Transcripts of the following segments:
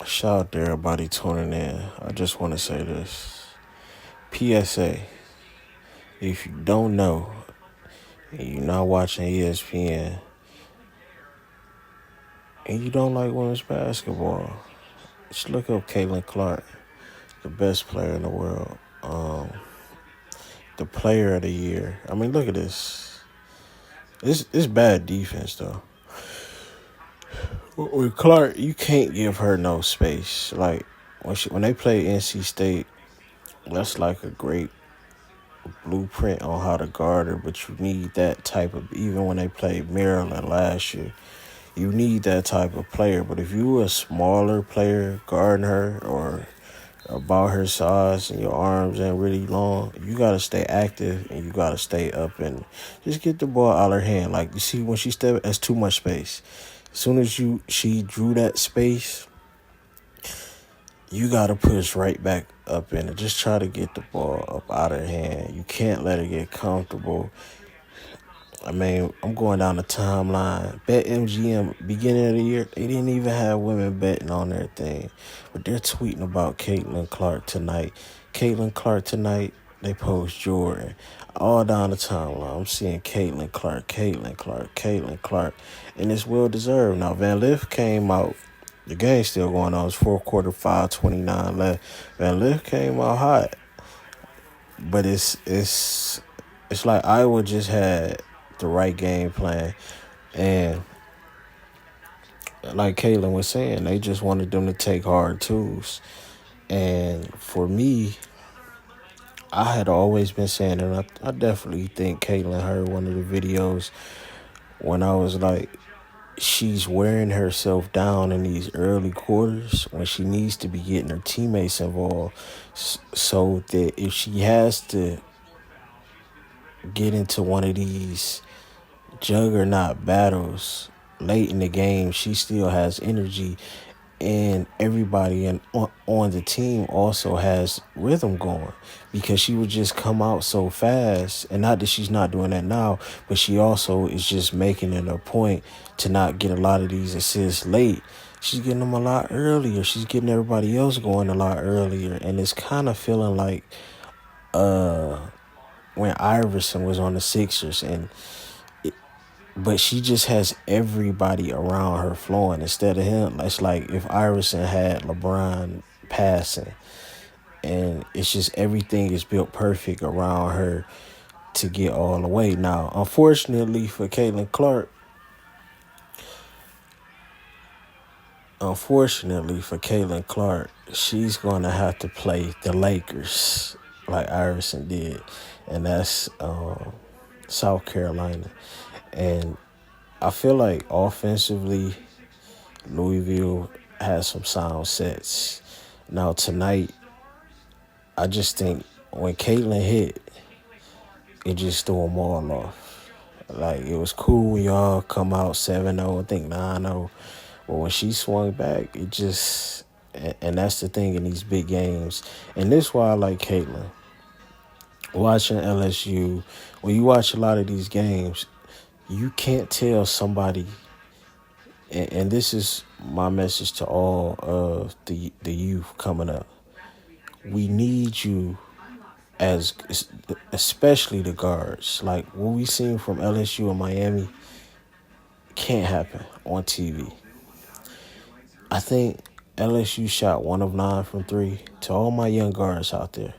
Shout out to everybody tuning in. I just want to say this. PSA, if you don't know and you're not watching ESPN and you don't like women's basketball, just look up Caitlin Clark, the best player in the world. The player of the year. I mean, look at this. It's bad defense though. With Clark, you can't give her no space. Like when they play NC State, that's like a great blueprint on how to guard her. But you need that type of, even when they played Maryland last year, you need that type of player. But if you a smaller player guarding her or about her size and your arms ain't really long, you gotta stay active and you gotta stay up and just get the ball out of her hand. Like you see when she stepped, that's too much space. As soon as she drew that space, you gotta push right back up in it. Just try to get the ball up out of her hand. You can't let her get comfortable. I mean, I'm going down the timeline. Bet MGM, beginning of the year, they didn't even have women betting on their thing. But they're tweeting about Caitlin Clark tonight. Caitlin Clark tonight, they post Jordan. All down the timeline, I'm seeing Caitlin Clark, Caitlin Clark, Caitlin Clark. And it's well-deserved. Now, Van Lift came out. The game's still going on. It's fourth quarter, 5:29 left. Van Lift came out hot. But it's like Iowa just had the right game plan. And like Caitlin was saying, they just wanted them to take hard twos. And for me, I had always been saying, and I definitely think Caitlin heard one of the videos when I was like, she's wearing herself down in these early quarters when she needs to be getting her teammates involved so that if she has to get into one of these juggernaut battles late in the game, she still has energy, and everybody on the team also has rhythm going because she would just come out so fast. And not that she's not doing that now, but she also is just making it a point to not get a lot of these assists late. She's getting them a lot earlier. She's getting everybody else going a lot earlier, and it's kind of feeling like when Iverson was on the Sixers, but she just has everybody around her flowing instead of him. It's like if Iverson had LeBron passing, and it's just everything is built perfect around her to get all the way. Now, unfortunately for Caitlin Clark, she's going to have to play the Lakers like Iverson did, and that's South Carolina. And I feel like offensively, Louisville has some sound sets. Now tonight, I just think when Caitlin hit, it just threw them all off. Like, it was cool when y'all come out 7-0, I think 9-0. But when she swung back, it just... And that's the thing in these big games. And this is why I like Caitlin. Watching LSU, when you watch a lot of these games, you can't tell somebody... And this is my message to all of the youth coming up. We need you, as especially the guards. Like what we seen from LSU and Miami can't happen on TV. I think LSU shot 1 of 9 from 3. To all my young guards out there,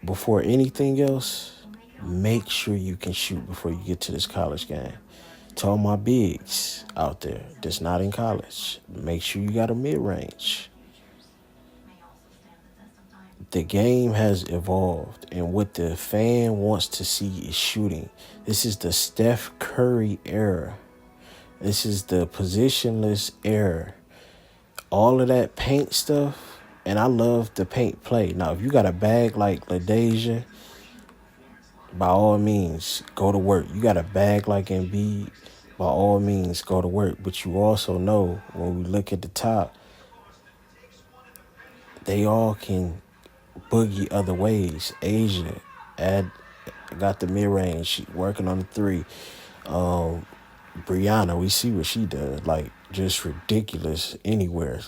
before anything else, make sure you can shoot before you get to this college game. To all my bigs out there that's not in college, make sure you got a mid-range. The game has evolved, and what the fan wants to see is shooting. This is the Steph Curry era. This is the positionless era. All of that paint stuff, and I love the paint play. Now, if you got a bag like LaDasia, by all means, go to work. You got a bag like Embiid, by all means, go to work. But you also know, when we look at the top, they all can boogie other ways. Asia got the mid-range, working on the 3. Brianna, we see what she does, like just ridiculous anywhere.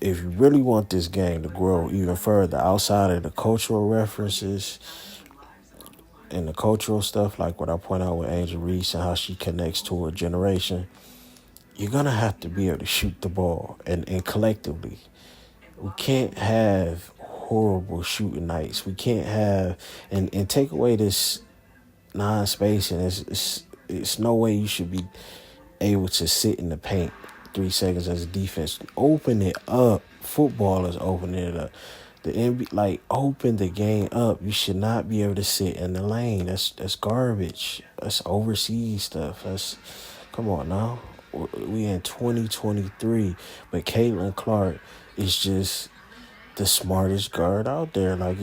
If you really want this game to grow even further outside of the cultural references and the cultural stuff, like what I point out with Angel Reese and how she connects to a generation, you're going to have to be able to shoot the ball and collectively. We can't have horrible shooting nights. We can't have, and take away this non-spacing. It's no way you should be able to sit in the paint 3 seconds as a defense. Open it up. Football is opening it up. The NBA, like, open the game up. You should not be able to sit in the lane. That's garbage. That's overseas stuff. Come on now. We in 2023, but Caitlin Clark is just the smartest guard out there. Like,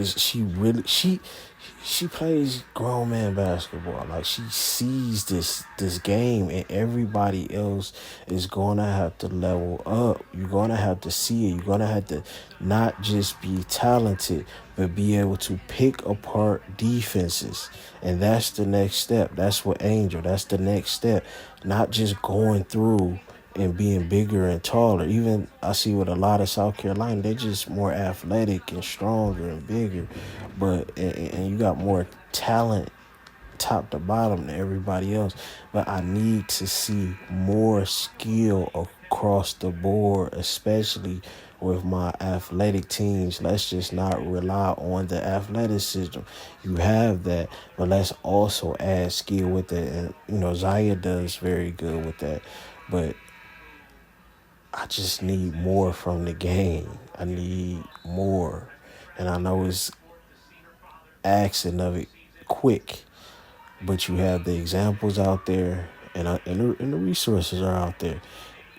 she plays grown man basketball. Like, she sees this game, and everybody else is gonna have to level up. You're gonna have to see it. You're gonna have to not just be talented, but be able to pick apart defenses. And that's the next step. That's what Angel. That's the next step. Not just going through and being bigger and taller. Even I see with a lot of South Carolina, they're just more athletic and stronger and bigger. But and you got more talent top to bottom than everybody else. But I need to see more skill across the board, especially with my athletic teams. Let's just not rely on the athleticism. You have that, but let's also add skill with it. And, Zaya does very good with that. But I just need more from the game. I need more. And I know it's asking of it quick, but you have the examples out there, and the resources are out there.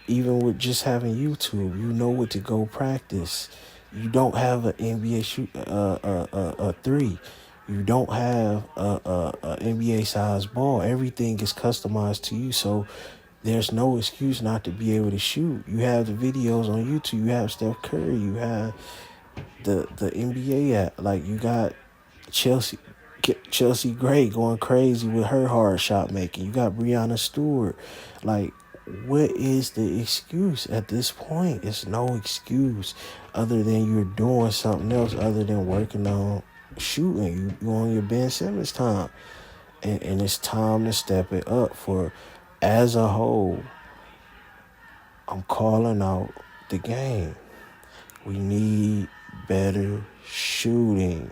Even with just having YouTube, you know what to go practice. You don't have an NBA shoot a three. You don't have a NBA size ball. Everything is customized to you, so there's no excuse not to be able to shoot. You have the videos on YouTube. You have Steph Curry. You have the NBA app. Like, you got Chelsea Gray going crazy with her hard shot making. You got Breanna Stewart. Like, what is the excuse at this point? It's no excuse other than you're doing something else other than working on shooting. You on your Ben Simmons time. And it's time to step it up for, as a whole, I'm calling out the game. We need better shooting.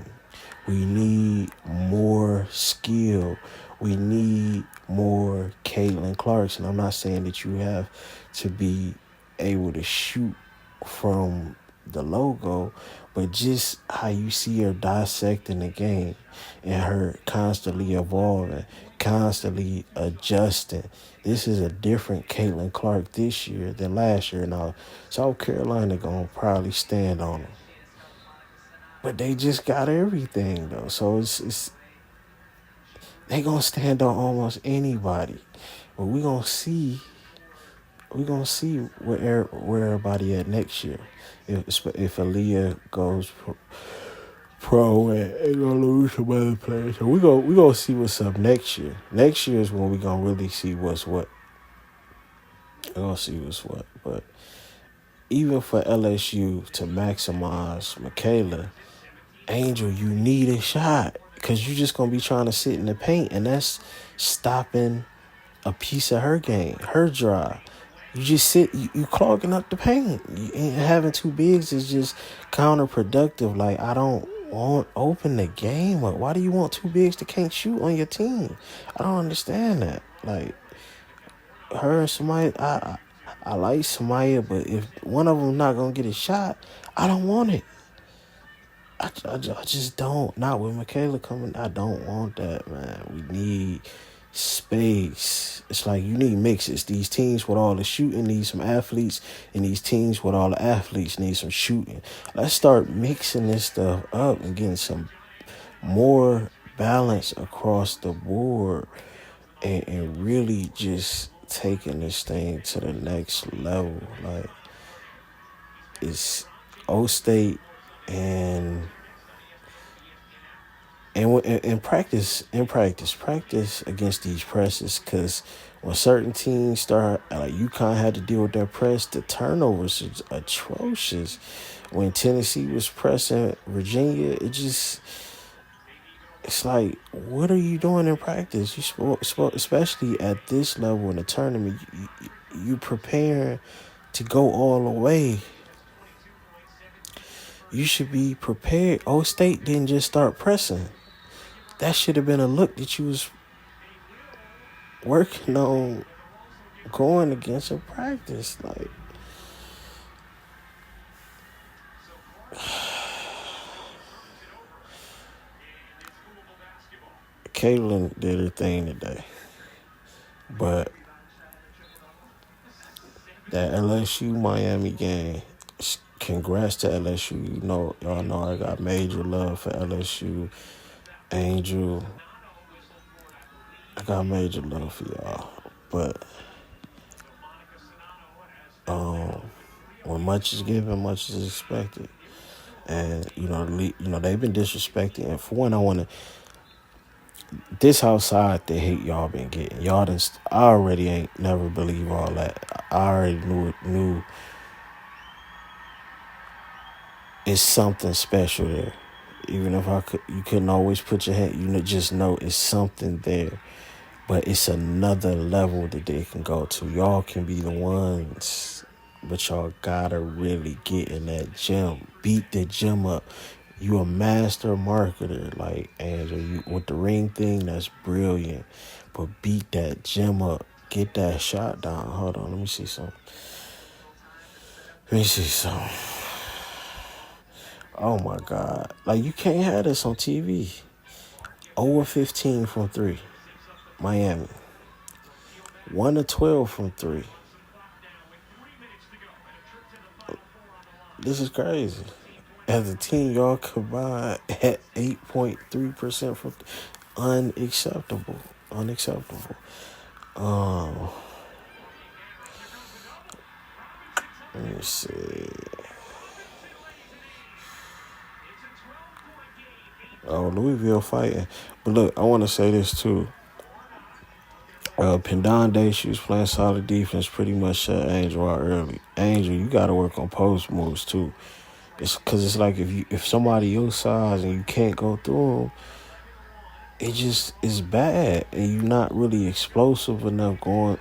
We need more skill. We need more Caitlin Clarks. And I'm not saying that you have to be able to shoot from the logo, but just how you see her dissecting the game and her constantly evolving, constantly adjusting. This is a different Caitlin Clark this year than last year. Now, South Carolina gonna probably stand on them, but they just got everything though. So it's they gonna stand on almost anybody. But we gonna see where everybody at next year. If Aaliyah goes pro and gonna lose some other players, so we gonna see what's up next year. Next year is when we gonna really see what's what. We're gonna see what's what. But even for LSU to maximize Michaela, Angel, you need a shot, because you're just gonna be trying to sit in the paint, and that's stopping a piece of her game, her drive. You just sit, you clogging up the paint. And having two bigs is just counterproductive. Like, I don't want open the game up. Why do you want two bigs that can't shoot on your team? I don't understand that. Like, her and Samaya, I like Samaya, but if one of them not gonna get a shot, I don't want it. I just don't. Not with Michaela coming. I don't want that, man. We need space. It's like you need mixes. These teams with all the shooting need some athletes, and these teams with all the athletes need some shooting. Let's start mixing this stuff up and getting some more balance across the board, and really just taking this thing to the next level. Like, it's O State and And practice against these presses, because when certain teams start, like UConn had to deal with that press, the turnovers is atrocious. When Tennessee was pressing Virginia, it's like, what are you doing in practice? Especially at this level in the tournament, you preparing to go all the way. You should be prepared. Old State didn't just start pressing. That should have been a look that you was working on going against in practice. Like, Caitlin did her thing today. But that LSU Miami game, congrats to LSU. Y'all know I got major love for LSU. Angel, I got major love for y'all. But when much is given, much is expected. And they've been disrespecting. And for one, I want to, this outside the hate y'all been getting. Y'all done, I already ain't never believe all that. I already knew it's something special there. Even if you couldn't always put your hand, just know it's something there. But it's another level that they can go to. Y'all can be the ones, but y'all gotta really get in that gym. Beat the gym up. You a master marketer, like Angel. You with the ring thing, that's brilliant. But beat that gym up. Get that shot down. Hold on, let me see something. Oh my God. Like, you can't have this on TV. 0-15 from 3. Miami. 1-12 from 3. This is crazy. As a team, y'all combined at 8.3% from unacceptable. Let me see. Oh, Louisville fighting. But look, I want to say this too. Pendande, she was playing solid defense, pretty much shut Angel out early. Angel, you got to work on post moves too. It's because it's like if somebody your size and you can't go through them, it just is bad, and you're not really explosive enough going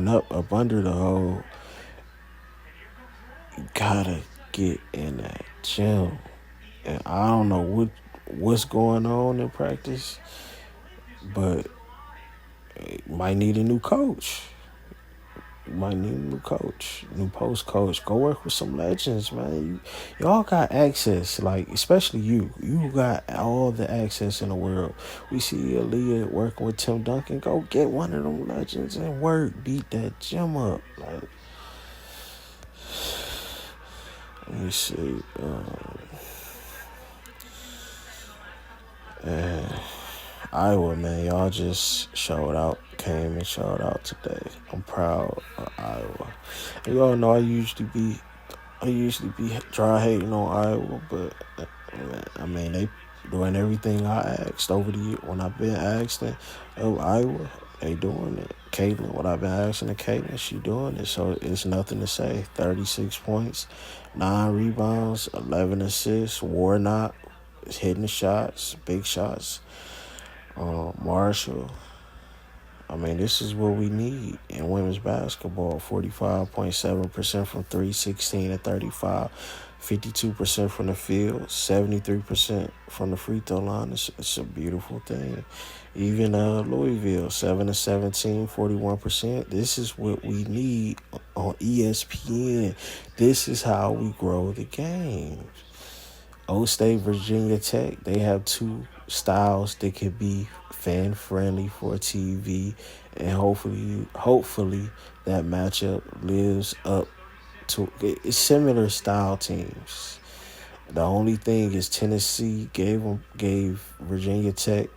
up under the hole. You gotta get in that gym, and I don't know what's going on in practice, but it might need a new coach. New post coach. Go work with some legends, man. Y'all got access, like, especially you. You got all the access in the world. We see Aaliyah working with Tim Duncan. Go get one of them legends and work. Beat that gym up. Like, let me see. Iowa, man, y'all just came and showed out today. I'm proud of Iowa. And y'all know I usually be dry hating on Iowa, but I mean, they doing everything I asked over the year. When I've been asking Iowa, they doing it. Caitlin, what I've been asking of Caitlin, she doing it. So it's nothing to say. 36 points, 9 rebounds, 11 assists. Warnock is hitting the shots, big shots. Marshall. I mean, this is what we need in women's basketball. 45.7% from 3, 16-35, 52% from the field, 73% from the free throw line. It's a beautiful thing. Even Louisville, 7-17, 41%. This is what we need on ESPN. This is how we grow the game. Old State, Virginia Tech, they have two styles that could be fan friendly for TV, and hopefully that matchup lives up to it's similar style teams. The only thing is Tennessee gave Virginia Tech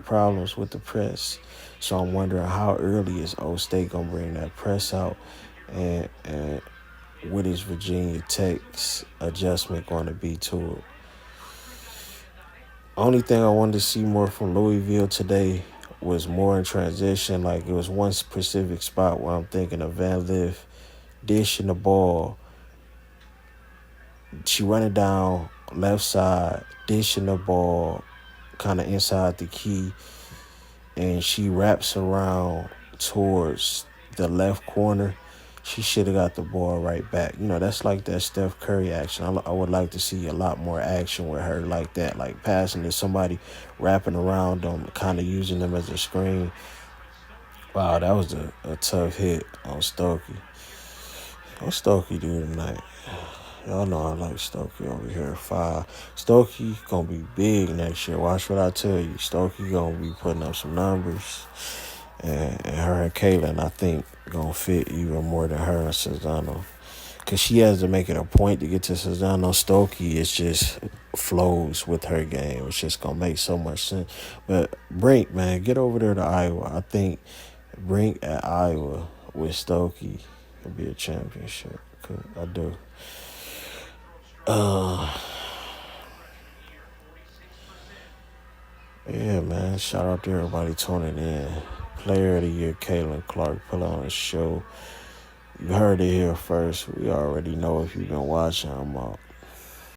problems with the press, so I'm wondering how early is Old State gonna bring that press out, and what is Virginia Tech's adjustment going to be to it? Only thing I wanted to see more from Louisville today was more in transition. Like, it was one specific spot where I'm thinking of Van Lift dishing the ball. She running down left side, dishing the ball kind of inside the key, and she wraps around towards the left corner. She should have got the ball right back. That's like that Steph Curry action. I would like to see a lot more action with her like that, like passing to somebody, wrapping around them, kind of using them as a screen. Wow, that was a tough hit on Stokey. What's Stokey do tonight? Y'all know I like Stokey over here. 5. Stokey gonna be big next year. Watch what I tell you. Stokey gonna be putting up some numbers. And her and Kaylin, I think, gonna fit even more than her and Cesano. Because she has to make it a point to get to Cesano. Stokey, it just flows with her game. It's just gonna make so much sense. But Brink, man, get over there to Iowa. I think Brink at Iowa with Stokey could be a championship. I do. Yeah, man. Shout out to everybody tuning in. Player of the Year, Caitlin Clark, put on a show. You heard it here first. We already know if you've been watching. I'm out.